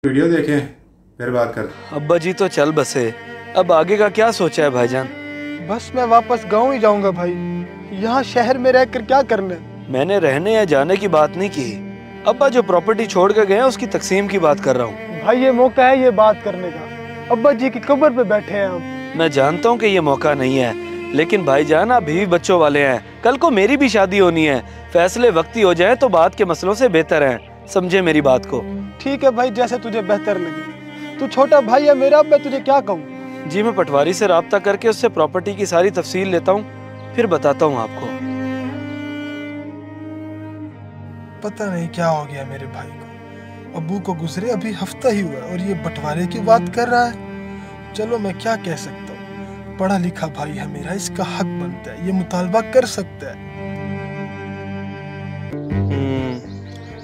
Video देखें फिर बात कर। अब्बा जी तो चल बसे, अब आगे का क्या सोचा है भाईजान? बस मैं वापस गांव ही जाऊंगा भाई, यहाँ शहर में रहकर क्या करना है। मैंने रहने या जाने की बात नहीं की, अब्बा जो प्रॉपर्टी छोड़ कर गए उसकी तकसीम की बात कर रहा हूँ। भाई ये मौका है ये बात करने का, अब्बा जी की कब्र पे बैठे हैं हम। मैं जानता हूँ कि ये मौका नहीं है, लेकिन भाईजान आप बीवी बच्चों वाले हैं, कल को मेरी भी शादी होनी है। फैसले वक्ती हो जाए तो बात के मसलों से बेहतर है, समझे मेरी बात को? ठीक है भाई, जैसे तुझे बेहतर लगे। तू छोटा भाई है मेरा, अब मैं तुझे क्या कहूँ। जी मैं पटवारी से राब्ता करके उससे प्रॉपर्टी की सारी तफसील लेता हूँ, फिर बताता हूँ आपको। पता नहीं क्या हो गया मेरे भाई को, अब्बू को गुजरे अभी हफ्ता ही हुआ और ये बंटवारे की बात कर रहा है। चलो मैं क्या कह सकता हूँ, पढ़ा लिखा भाई है मेरा, इसका हक बनता है, ये मुतालबा कर सकता है।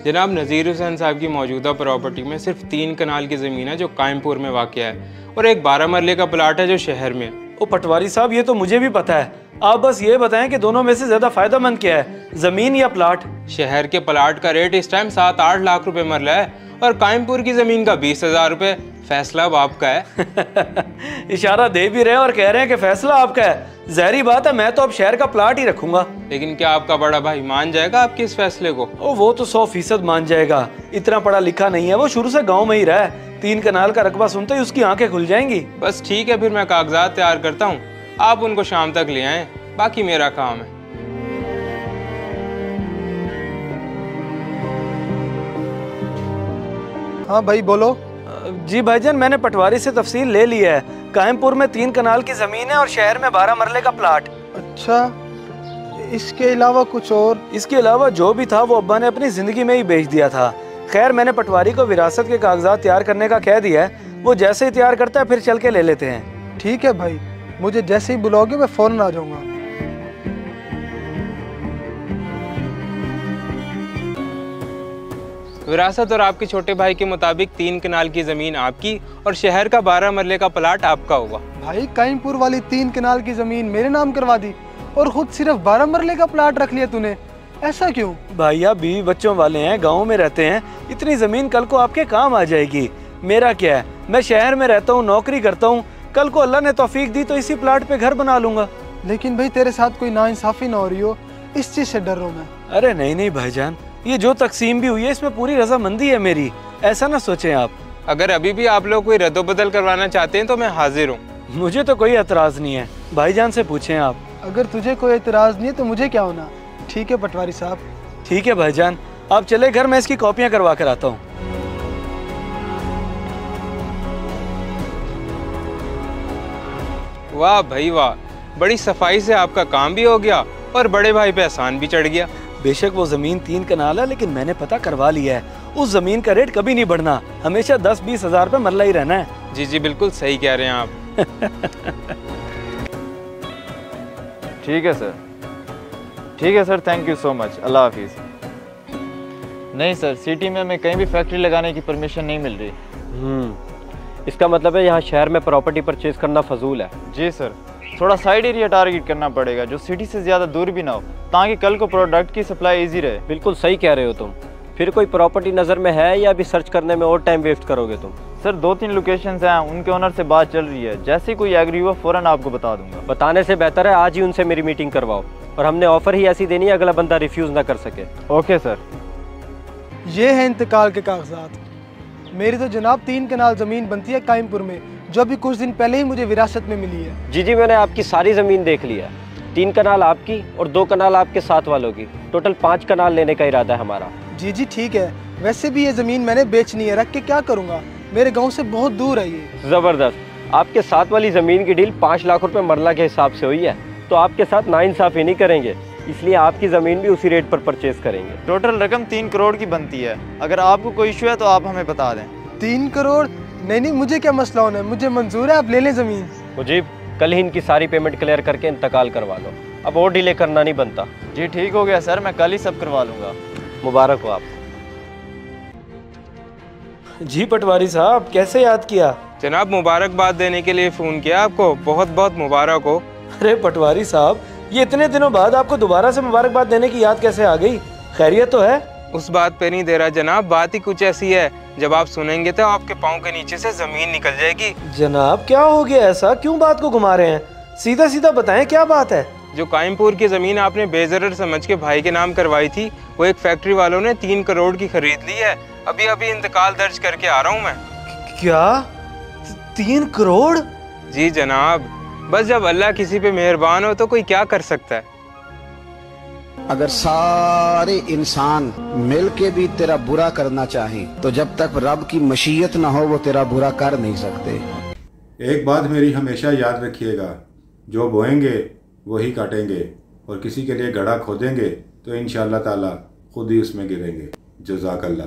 जनाब नज़ीर हुसैन साहब की मौजूदा प्रॉपर्टी में सिर्फ 3 कनाल की ज़मीन है जो कायमपुर में वाक़या है, और एक 12 मरले का प्लाट है जो शहर में। ओ पटवारी साहब ये तो मुझे भी पता है, आप बस ये बताएं कि दोनों में से ज़्यादा फ़ायदेमंद क्या है, ज़मीन या प्लाट? शहर के प्लाट का रेट इस टाइम 7-8 लाख रुपए मरला है और कायमपुर की ज़मीन का 20,000 रुपये। फैसला अब आपका है। इशारा दे भी रहे और कह रहे हैं कि फैसला आपका है। ज़ाहिरी बात है मैं तो अब शहर का प्लाट ही रखूंगा। लेकिन क्या आपका बड़ा भाई मान जाएगा आपके इस फैसले को? ओ वो तो 100% मान जाएगा, इतना पढ़ा लिखा नहीं है वो, शुरू से गांव में ही रहा है। 3 कनाल का रकबा सुनते ही उसकी आंखें खुल जाएंगी। बस ठीक है, फिर मैं कागजात तैयार करता हूँ, आप उनको शाम तक ले आएं, बाकी मेरा काम है। हाँ भाई बोलो। जी भाईजान मैंने पटवारी से तफसील ले ली है, कायमपुर में 3 कनाल की जमीन है और शहर में 12 मरले का प्लाट। अच्छा, इसके अलावा कुछ और? इसके अलावा जो भी था वो अब्बा ने अपनी जिंदगी में ही बेच दिया था। खैर मैंने पटवारी को विरासत के कागजात तैयार करने का कह दिया है, वो जैसे ही तैयार करता है फिर चल के ले लेते हैं। ठीक है भाई, मुझे जैसे ही बुलाओगे मैं फौरन आ जाऊंगा। विरासत और आपके छोटे भाई के मुताबिक 3 कनाल की ज़मीन आपकी और शहर का 12 मरले का प्लाट आपका होगा। भाई कायमपुर वाली 3 कनाल की ज़मीन मेरे नाम करवा दी और खुद सिर्फ 12 मरले का प्लाट रख लिया तूने, ऐसा क्यों? भाई आप बीवी बच्चों वाले हैं, गाँव में रहते हैं, इतनी ज़मीन कल को आपके काम आ जाएगी। मेरा क्या है, मैं शहर में रहता हूँ, नौकरी करता हूँ, कल को अल्लाह ने तौफीक दी तो इसी प्लाट पे घर बना लूंगा। लेकिन भाई तेरे साथ कोई नाइंसाफी ना हो रही हो, इस चीज़ से डर रहा हूँ मैं। अरे नहीं नहीं भाईजान, ये जो तकसीम भी हुई है इसमें पूरी रजामंदी है मेरी, ऐसा ना सोचें आप। अगर अभी भी आप लोग कोई रद्दोबदल करवाना चाहते हैं तो मैं हाजिर हूँ। मुझे तो कोई एतराज़ नहीं है, भाईजान से पूछें आप। अगर तुझे कोई एतराज़ नहीं है तो मुझे क्या होना। ठीक है पटवारी साहब। ठीक है भाईजान, आप चले घर, मैं इसकी कॉपियाँ करवा कर आता हूँ। वाह भाई वाह, बड़ी सफाई से आपका काम भी हो गया और बड़े भाई पे एहसान भी चढ़ गया। बेशक वो ज़मीन 3 कनाल है, लेकिन मैंने पता करवा लिया है, उस ज़मीन का रेट कभी नहीं बढ़ना, हमेशा 10-20 हज़ार रुपये मरला ही रहना है। जी जी बिल्कुल सही कह रहे हैं आप। ठीक है सर, ठीक है sir, thank you so much, अल्लाह हाफिज़। नहीं सर, सिटी में हमें कहीं भी फैक्ट्री लगाने की परमिशन नहीं मिल रही। इसका मतलब है यहाँ शहर में प्रॉपर्टी परचेज करना फजूल है। जी सर, थोड़ा साइड एरिया टारगेट करना पड़ेगा जो सिटी से ज़्यादा दूर भी ना हो, ताकि कल को प्रोडक्ट की सप्लाई इजी रहे। बिल्कुल सही कह रहे हो तुम। फिर कोई प्रॉपर्टी नज़र में है या अभी सर्च करने में और टाइम वेस्ट करोगे तुम? सर 2-3 लोकेशंस हैं, उनके ओनर से बात चल रही है, जैसे ही कोई एग्री हुआ फ़ौरन आपको बता दूंगा। बताने से बेहतर है आज ही उनसे मेरी मीटिंग करवाओ, और हमने ऑफर ही ऐसी देनी है अगला बंदा रिफ्यूज़ ना कर सके। Okay sir. ये है इंतकाल के कागजात। मेरी तो जनाब 3 कनाल ज़मीन बनती है कायमपुर में, जो अभी कुछ दिन पहले ही मुझे विरासत में मिली है। जी मैंने आपकी सारी ज़मीन देख ली है, 3 कनाल आपकी और 2 कनाल आपके साथ वालों की, टोटल 5 कनाल लेने का इरादा है हमारा। जी ठीक है, वैसे भी ये ज़मीन मैंने बेचनी है, रख के क्या करूँगा, मेरे गाँव से बहुत दूर है ये। ज़बरदस्त, आपके साथ वाली ज़मीन की डील 5 लाख रुपए मरला के हिसाब से हुई है, तो आपके साथ नाइंसाफ़ी नहीं करेंगे, इसलिए आपकी ज़मीन भी उसी रेट पर परचेज करेंगे। टोटल रकम 3 करोड़ की बनती है, अगर आपको कोई इशू है तो आप हमें बता दें। 3 करोड़? नहीं, मुझे क्या मसला होना है, मुझे मंजूर है, आप ले लें ज़मीन। मुजीब, कल ही इनकी सारी पेमेंट क्लियर करके इंतकाल करवा लो, अब और डिले करना नहीं बनता। जी ठीक हो गया सर, मैं कल ही सब करवा लूँगा। मुबारक हो आप। जी पटवारी साहब, कैसे याद किया? जनाब मुबारकबाद देने के लिए फ़ोन किया आपको, बहुत बहुत मुबारक हो। अरे पटवारी साहब, ये इतने दिनों बाद आपको दोबारा से मुबारकबाद देने की याद कैसे आ गई? खैरियत तो है? उस बात पे नहीं दे रहा जनाब, बात ही कुछ ऐसी है, जब आप सुनेंगे तो आपके पाँव के नीचे से ज़मीन निकल जाएगी। जनाब क्या हो गया ऐसा, क्यों बात को घुमा रहे हैं? सीधा सीधा बताएं क्या बात है। जो कायमपुर की ज़मीन आपने बेज़रर समझ के भाई के नाम करवाई थी, वो एक फैक्ट्री वालों ने 3 करोड़ की खरीद ली है। अभी अभी इंतकाल दर्ज करके आ रहा हूँ मैं। क्या 3 करोड़? जी जनाब, बस जब अल्लाह किसी पे मेहरबान हो तो कोई क्या कर सकता है। अगर सारे इंसान मिल के भी तेरा बुरा करना चाहें तो जब तक रब की मशीयत ना हो वो तेरा बुरा कर नहीं सकते। एक बात मेरी हमेशा याद रखिएगा, जो बोएंगे वही काटेंगे, और किसी के लिए गड्ढा खोदेंगे तो इंशाअल्लाह ताला खुद ही उसमें गिरेंगे। जज़ाकल्लाह।